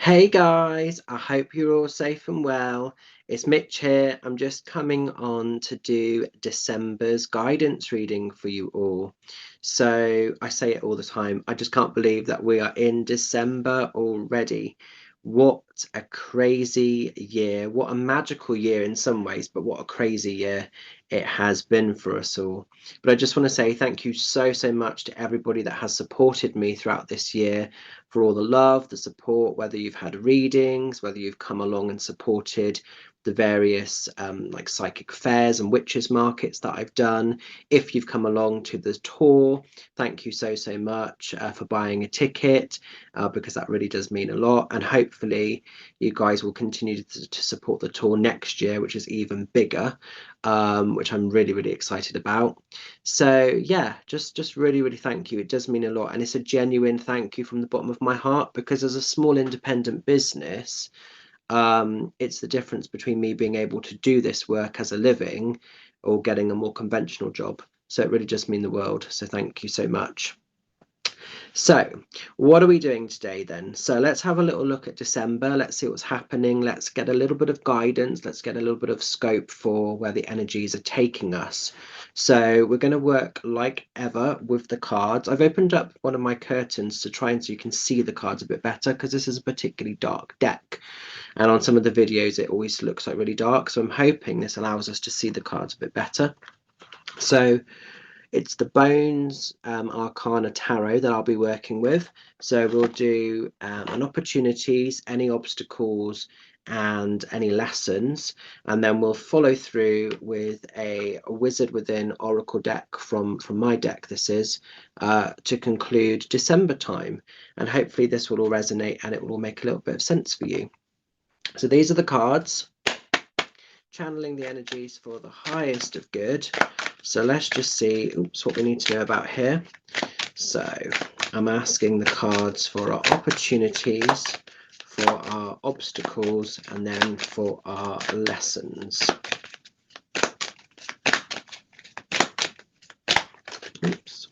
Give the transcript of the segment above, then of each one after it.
Hey guys, I hope you're all safe and well. It's Mitch here. I'm just coming on to do December's guidance reading for you all. So I say it all the time. I just can't believe that we are in December already. What a crazy year. What a magical year in some ways, but what a crazy year it has been for us all. But I just want to say thank you so much to everybody that has supported me throughout this year, for all the love, the support, whether you've had readings, whether you've come along and supported the various like psychic fairs and witches markets that I've done. If you've come along to the tour, thank you so much for buying a ticket, because that really does mean a lot. And hopefully you guys will continue to support the tour next year, which is even bigger, which I'm really excited about. So yeah, just really thank you. It does mean a lot, and it's a genuine thank you from the bottom of my heart, because as a small independent business, it's the difference between me being able to do this work as a living or getting a more conventional job. So it really does mean the world. So thank you so much. So what are we doing today then? So let's have a little look at December. Let's see what's happening. Let's get a little bit of guidance. Let's get a little bit of scope for where the energies are taking us. So we're going to work like ever with the cards. I've opened up one of my curtains to try and so you can see the cards a bit better, because this is a particularly dark deck. And on some of the videos, it always looks like really dark. So I'm hoping this allows us to see the cards a bit better. So it's the Bones Arcana Tarot that I'll be working with. So we'll do an opportunities, any obstacles, and any lessons, and then we'll follow through with a Wizard Within Oracle deck from my deck. This is to conclude December time, and hopefully this will all resonate and it will all make a little bit of sense for you. So these are the cards, channeling the energies for the highest of good. So let's just see what we need to know about here. So I'm asking the cards for our opportunities, for our obstacles, and then for our lessons. Oops.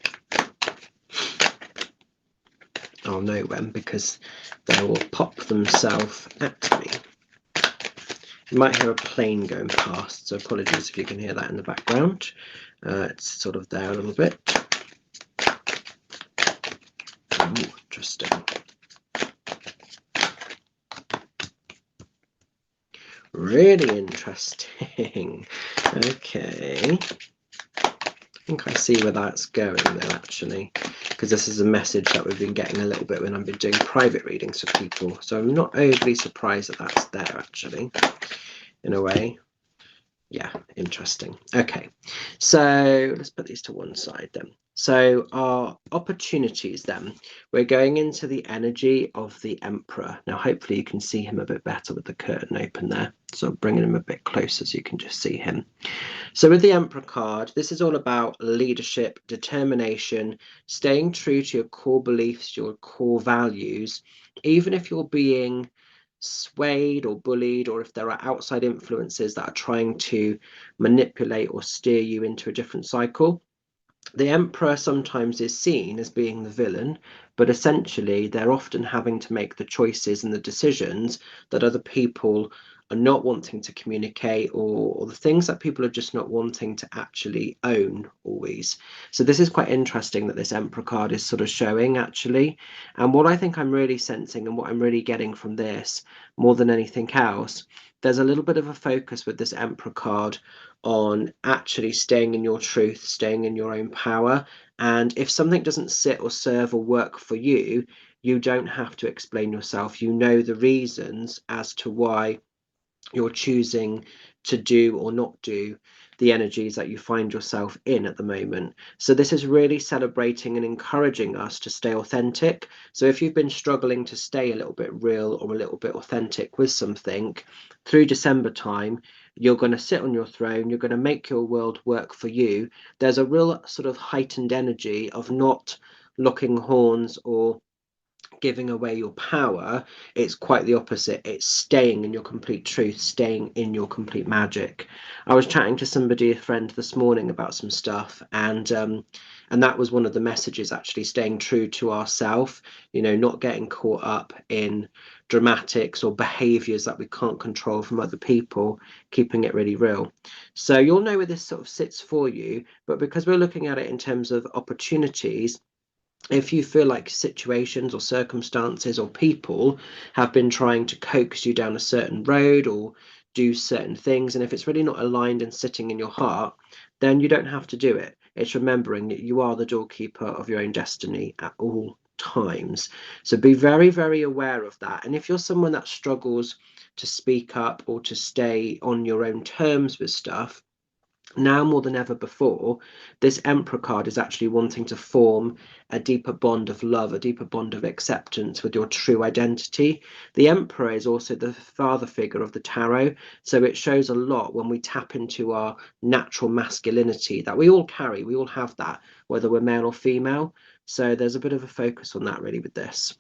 I'll know when, because they will pop themselves at me. You might hear a plane going past, so apologies if you can hear that in the background. It's sort of there a little bit. Oh, interesting. Really interesting. Okay. I think I see where that's going though, actually, because this is a message that we've been getting a little bit when I've been doing private readings for people. So I'm not overly surprised that that's there, actually, in a way. Yeah, interesting. Okay, so let's put these to one side then. So our opportunities then, we're going into the energy of the Emperor. Now, hopefully you can see him a bit better with the curtain open there. So I'm bringing him a bit closer so you can just see him. So with the Emperor card, this is all about leadership, determination, staying true to your core beliefs, your core values, even if you're being swayed or bullied, or if there are outside influences that are trying to manipulate or steer you into a different cycle. The Emperor sometimes is seen as being the villain, but essentially they're often having to make the choices and the decisions that other people are not wanting to communicate, or the things that people are just not wanting to actually own always. So this is quite interesting that this Emperor card is sort of showing, actually. And what I think I'm really sensing and what I'm really getting from this more than anything else, there's a little bit of a focus with this Emperor card on actually staying in your truth, staying in your own power. And if something doesn't sit or serve or work for you, you don't have to explain yourself. You know the reasons as to why you're choosing to do or not do the energies that you find yourself in at the moment. So this is really celebrating and encouraging us to stay authentic. So if you've been struggling to stay a little bit real or a little bit authentic with something, through December time, you're going to sit on your throne, you're going to make your world work for you. There's a real sort of heightened energy of not locking horns or giving away your power. It's quite the opposite. It's staying in your complete truth, staying in your complete magic. I was chatting to somebody, a friend, this morning about some stuff, and that was one of the messages, actually, staying true to ourselves, not getting caught up in dramatics or behaviors that we can't control from other people, keeping it really real. So you'll know where this sort of sits for you, but because we're looking at it in terms of opportunities, if you feel like situations or circumstances or people have been trying to coax you down a certain road or do certain things, and if it's really not aligned and sitting in your heart, then you don't have to do it. It's remembering that you are the doorkeeper of your own destiny at all times. So be very, very aware of that. And if you're someone that struggles to speak up or to stay on your own terms with stuff, now more than ever before, this Emperor card is actually wanting to form a deeper bond of love, a deeper bond of acceptance with your true identity. The Emperor is also the father figure of the tarot, so it shows a lot when we tap into our natural masculinity that we all carry. We all have that, whether we're male or female. So there's a bit of a focus on that really with this.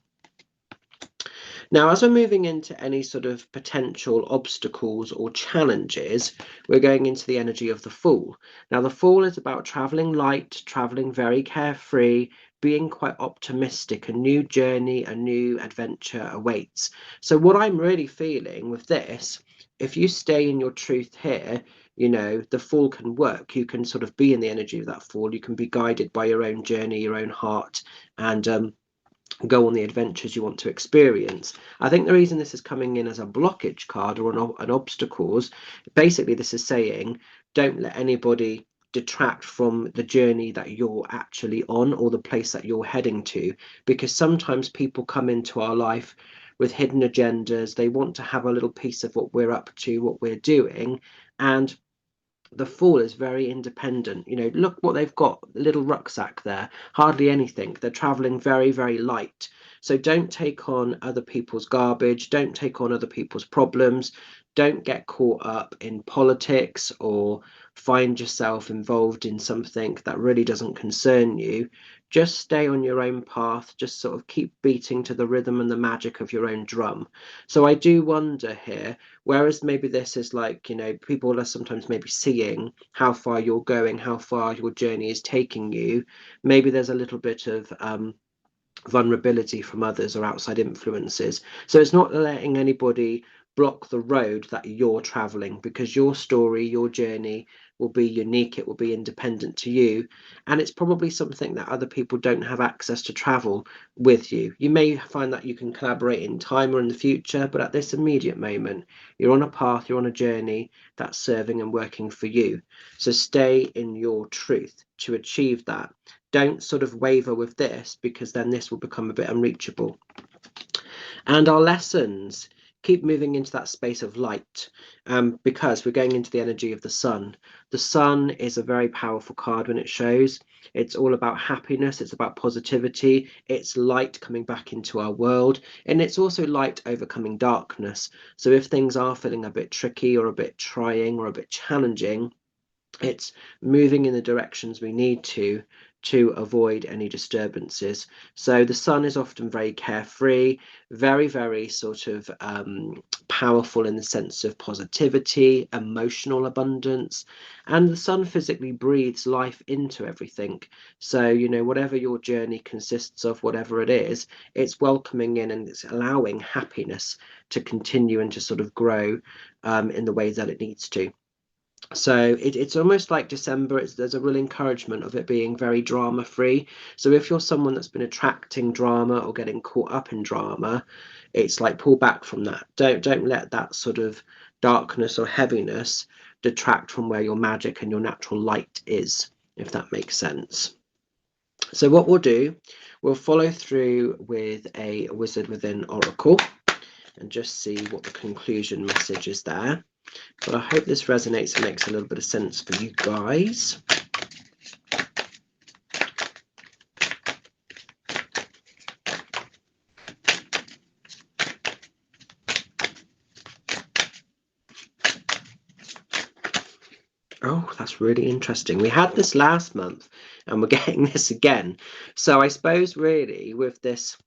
Now, as we're moving into any sort of potential obstacles or challenges, we're going into the energy of the Fool. Now, the Fool is about traveling light, traveling very carefree, being quite optimistic. A new journey, a new adventure awaits. So what I'm really feeling with this, if you stay in your truth here, the Fool can work. You can sort of be in the energy of that Fool. You can be guided by your own journey, your own heart, and go on the adventures you want to experience. I think the reason this is coming in as a blockage card or an obstacles, basically this is saying don't let anybody detract from the journey that you're actually on or the place that you're heading to, because sometimes people come into our life with hidden agendas. They want to have a little piece of what we're up to, what we're doing, and the Fool is very independent. Look what they've got, a little rucksack there, hardly anything. They're traveling very, very light. So don't take on other people's garbage, don't take on other people's problems, don't get caught up in politics or find yourself involved in something that really doesn't concern you. Just stay on your own path, just sort of keep beating to the rhythm and the magic of your own drum. So I do wonder here, whereas maybe this is like, people are sometimes maybe seeing how far you're going, how far your journey is taking you. Maybe there's a little bit of vulnerability from others or outside influences. So it's not letting anybody block the road that you're traveling, because your story, your journey will be unique, it will be independent to you, and it's probably something that other people don't have access to travel with you. You may find that you can collaborate in time or in the future, but at this immediate moment you're on a path, you're on a journey that's serving and working for you. So stay in your truth to achieve that. Don't sort of waver with this, because then this will become a bit unreachable. And our lessons, keep moving into that space of light, because we're going into the energy of the Sun. The Sun is a very powerful card when it shows. It's all about happiness, it's about positivity, it's light coming back into our world, and it's also light overcoming darkness. So if things are feeling a bit tricky or a bit trying or a bit challenging, it's moving in the directions we need to avoid any disturbances. So the Sun is often very carefree, very, very sort of powerful in the sense of positivity, emotional abundance, and the Sun physically breathes life into everything. So, whatever your journey consists of, whatever it is, it's welcoming in and it's allowing happiness to continue and to sort of grow in the ways that it needs to. So it's almost like December, there's a real encouragement of it being very drama free. So if you're someone that's been attracting drama or getting caught up in drama, it's like pull back from that. Don't let that sort of darkness or heaviness detract from where your magic and your natural light is, if that makes sense. So what we'll do, we'll follow through with a Wizard Within Oracle and just see what the conclusion message is there. But I hope this resonates and makes a little bit of sense for you guys. Oh, that's really interesting. We had this last month and we're getting this again. So I suppose really with this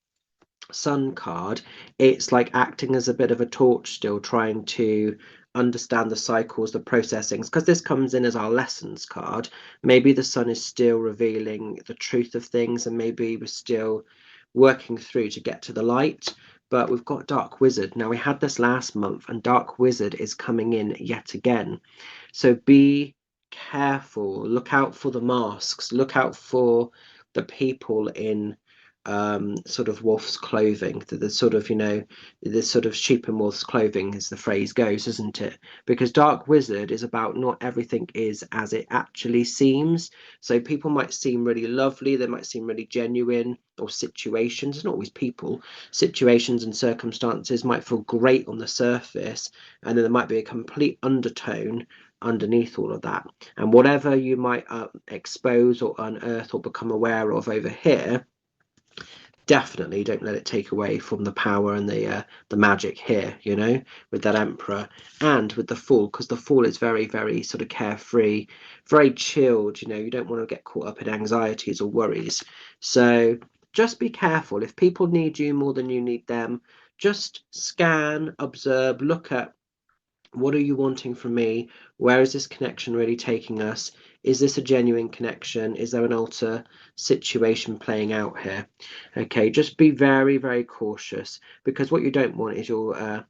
Sun card, it's like acting as a bit of a torch, still trying to understand the cycles, the processings, because this comes in as our lessons card. Maybe the sun is still revealing the truth of things, and maybe we're still working through to get to the light. But we've got Dark Wizard. Now, we had this last month, and Dark Wizard is coming in yet again. So be careful, look out for the masks, look out for the people in sort of wolf's clothing, the sort of, you know, the sort of sheep in wolf's clothing, as the phrase goes, isn't it? Because Dark Wizard is about not everything is as it actually seems. So people might seem really lovely, they might seem really genuine, or situations, not always people, situations and circumstances might feel great on the surface, and then there might be a complete undertone underneath all of that. And whatever you might expose or unearth or become aware of over here, definitely don't let it take away from the power and the magic here, you know, with that Emperor and with the Fool, because the Fool is very, very sort of carefree, very chilled. You know, you don't want to get caught up in anxieties or worries. So just be careful. If people need you more than you need them, just scan, observe, look at, what are you wanting from me? Where is this connection really taking us? Is this a genuine connection? Is there an alter situation playing out here? Okay, just be very, very cautious, because what you don't want is your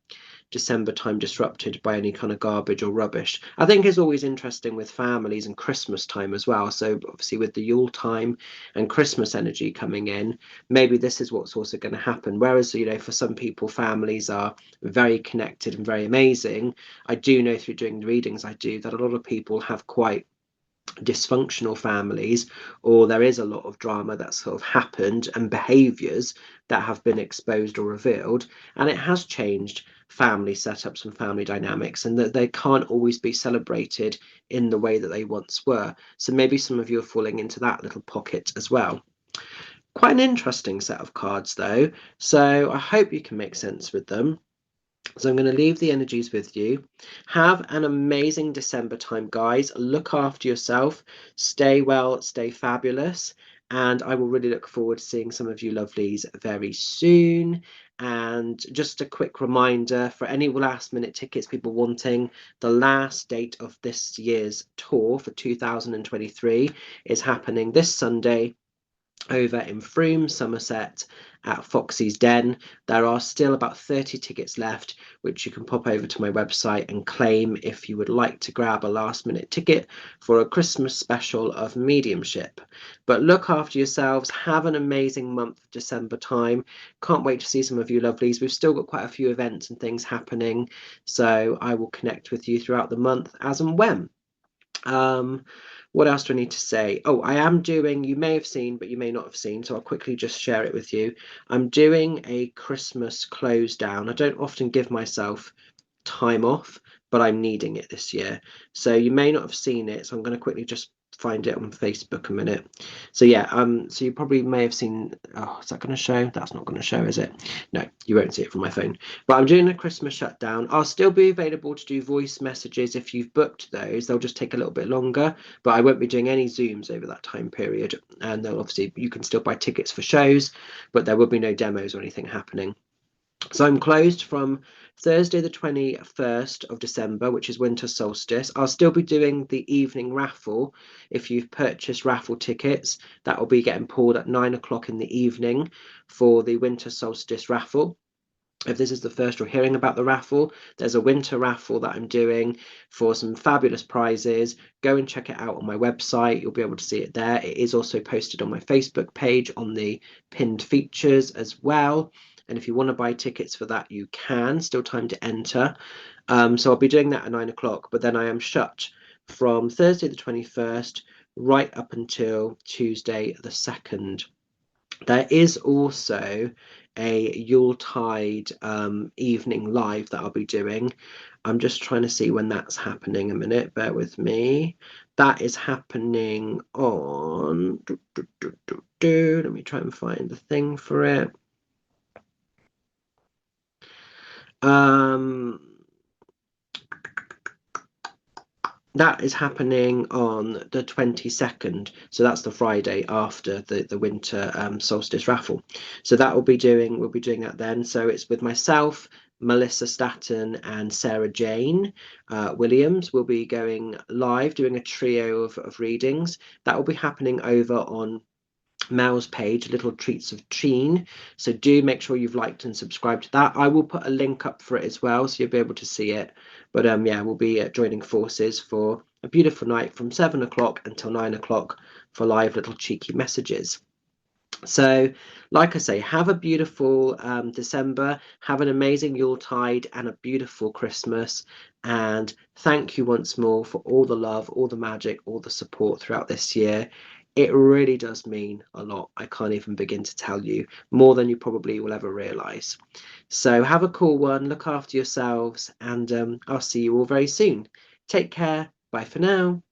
December time disrupted by any kind of garbage or rubbish. I think it's always interesting with families and Christmas time as well. So obviously with the Yule time and Christmas energy coming in, maybe this is what's also going to happen. Whereas, you know, for some people, families are very connected and very amazing. I do know through doing the readings I do that a lot of people have quite dysfunctional families, or there is a lot of drama that's sort of happened and behaviors that have been exposed or revealed, and it has changed family setups and family dynamics, and that they can't always be celebrated in the way that they once were. So maybe some of you are falling into that little pocket as well. Quite an interesting set of cards though, so I hope you can make sense with them. So I'm going to leave the energies with you. Have an amazing December time, guys. Look after yourself. Stay well, stay fabulous. And I will really look forward to seeing some of you lovelies very soon. And just a quick reminder for any last minute tickets people wanting, the last date of this year's tour for 2023 is happening this Sunday over in Frome, Somerset at Foxy's Den. There are still about 30 tickets left, which you can pop over to my website and claim if you would like to grab a last minute ticket for a Christmas special of mediumship. But look after yourselves. Have an amazing month of December time. Can't wait to see some of you lovelies. We've still got quite a few events and things happening, so I will connect with you throughout the month as and when. What else do I need to say? Oh, I am doing, you may have seen, but you may not have seen, so I'll quickly just share it with you. I'm doing a Christmas close down. I don't often give myself time off, but I'm needing it this year. So you may not have seen it, so I'm going to quickly just find it on Facebook a minute. So yeah, so you probably may have seen, oh, is that going to show? That's not going to show, is it? No, you won't see it from my phone. But I'm doing a Christmas shutdown. I'll still be available to do voice messages if you've booked those. They'll just take a little bit longer, but I won't be doing any Zooms over that time period. And they'll obviously, you can still buy tickets for shows, but there will be no demos or anything happening. So I'm closed from Thursday the 21st of December, which is winter solstice. I'll still be doing the evening raffle. If you've purchased raffle tickets, that will be getting pulled at 9 o'clock in the evening for the winter solstice raffle. If this is the first you're hearing about the raffle, there's a winter raffle that I'm doing for some fabulous prizes. Go and check it out on my website. You'll be able to see it there. It is also posted on my Facebook page on the pinned features as well. And if you want to buy tickets for that, you can. Still time to enter. So I'll be doing that at 9 o'clock, but then I am shut from Thursday the 21st right up until Tuesday the 2nd. There is also a Yuletide evening live that I'll be doing. I'm just trying to see when that's happening a minute. Bear with me. That is happening on... Let me try and find the thing for it. That is happening on the 22nd. So that's the Friday after the winter solstice raffle. So that we'll be doing that then. So it's with myself, Melissa Staton, and Sarah Jane Williams. Will be going live, doing a trio of readings. That will be happening over on Mel's page, Little Treats of Treen. So do make sure you've liked and subscribed to that. I will put a link up for it as well, so you'll be able to see it. But yeah, we'll be joining forces for a beautiful night from 7 o'clock until 9 o'clock for live little cheeky messages. So, like I say, have a beautiful December, have an amazing Yuletide and a beautiful Christmas. And thank you once more for all the love, all the magic, all the support throughout this year. It really does mean a lot. I can't even begin to tell you, more than you probably will ever realize. So, have a cool one, look after yourselves, and I'll see you all very soon. Take care. Bye for now.